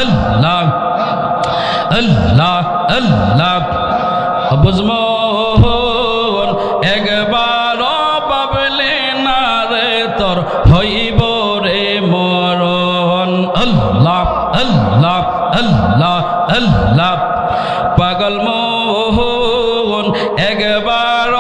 আল্লাহ আল্লাহ আল্লাহ বুঝমোহন একবার পাবলে না রে তোর হইব রে মরণ আল্লাহ আল্লাহ আল্লাহ আল্লাহ পাগল মোহন একবার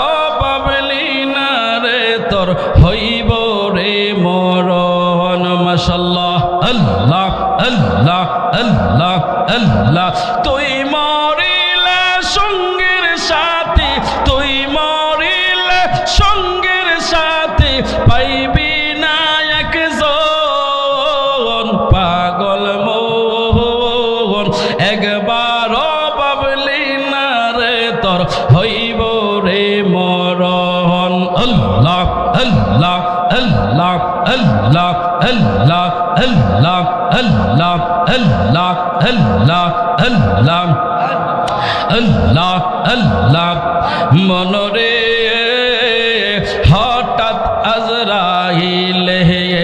পাবলি না রে তোর হইব রে মরণ মাশাআল্লাহ আল্লাহ আল্লাহ আল্লাহ আল্লাহ তুই মরিলে সঙ্গের সাথী তুই মরিলে সঙ্গের সাথী পাইবি না একজন পাগল মোহন একবার পাবলি না রে তোর হইব রে মরণ আল্লাহ আল্লাহ আল্লাহ আল্লাহ আল্লাহ আল্লাহ আল্লাহ আল্লাহ আল্লাহ আল্লাহ আল্লাহ আল্লাহ মনরে হঠাৎ আজরাইল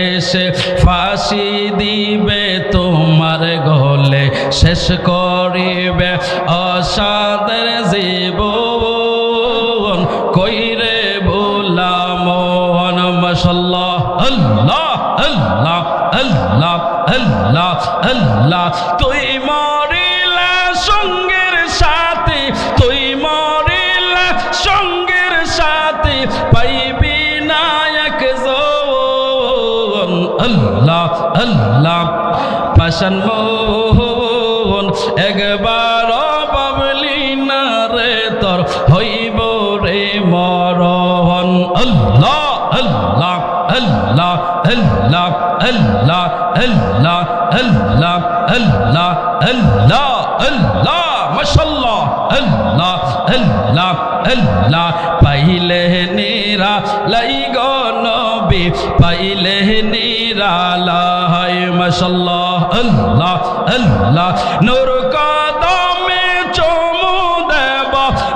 এসে ফাঁসি দিবে তোমার গলে শেষ করিবে অসাদের জীবন কইরে ভোলা মোহন মাশাআল্লাহ আল্লাহ আল্লাহ আল্লাহ আল্লাহ আল্লাহ তুই মরিলা সঙ্গের সাথে তুই মরিলা সঙ্গের সাথে পাইবি না একজন আল্লাহ আল্লাহ পাশান মোহন একবার পাবলি না রে তোর হইব রে মরণ আল্লাহ আল্লাহ আল্লাহ আল্লাহ আল্লাহ আল্লাহ আল্লাহ আল্লাহ আল্লাহ আল্লাহ মাশাআল্লাহ আল্লাহ আল্লাহ আল্লাহ পাইলে নিরা লাই গো নবী পাইলে নিরা লাই মাশাআল্লাহ আল্লাহ আল্লাহ নূর কদমে চুমু দেব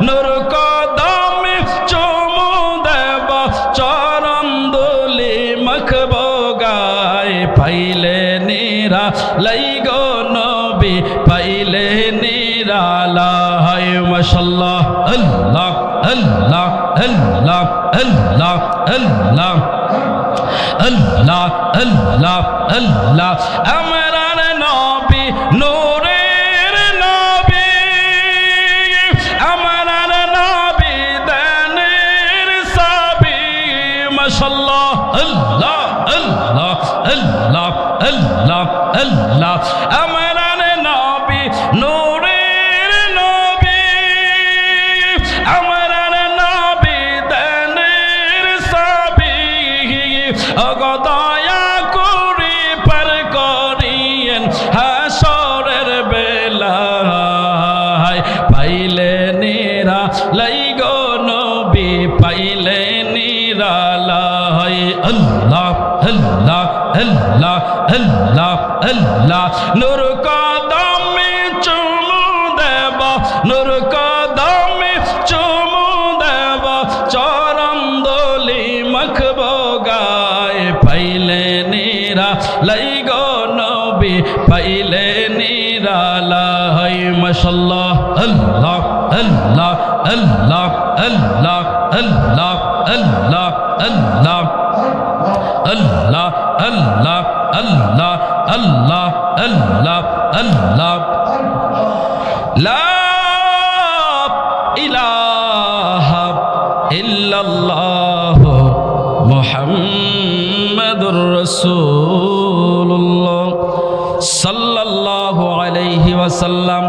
নূর কদমে চুমু দেব চরণ দুলি মখব গায় পাইলে নিরা লাই গো নবী পাইলে নিরা লাই মাশাআল্লাহ আল্লাহ আল্লাহ আল্লাহ আল্লাহ আল্লাহ আল্লাহ আল্লাহ আল্লাহ আমার নবী নূরের নবী আমার নবী দানের সাবি মাশাআল্লাহ আল্লাহ আল্লাহ আল্লাহ আল্লাহ আল্লাহ আমার নবী নূরের নবী আমার নবী দানের সাবি অগদয়া করি পার করিয়েন হাসরের বেলায় পাইলে নিরা লাই গো নবী পাইলে নিরা লাই আল্লাহ আল্লাহ আল্লাহ আল্লাহ আল্লাহ নূর কদমে চুমু দেব নূর কদমে চুমু দেব চরণ দলি মখব গায় পাইলে নিরা লাই গো নবী পাইলে নিরা লাই মাশাআল্লাহ আল্লাহ আল্লাহ আল্লাহ আল্লাহ আল্লাহ আল্লাহ আল্লাহ আল্লাহ আল্লাহ আল্লাহ আল্লাহ আল্লাহ আল্লাহ লা ইলাহা ইল্লাল্লাহ মুহাম্মাদুর রাসূলুল্লাহ সাল্লাল্লাহু আলাইহি ওয়াসাল্লাম।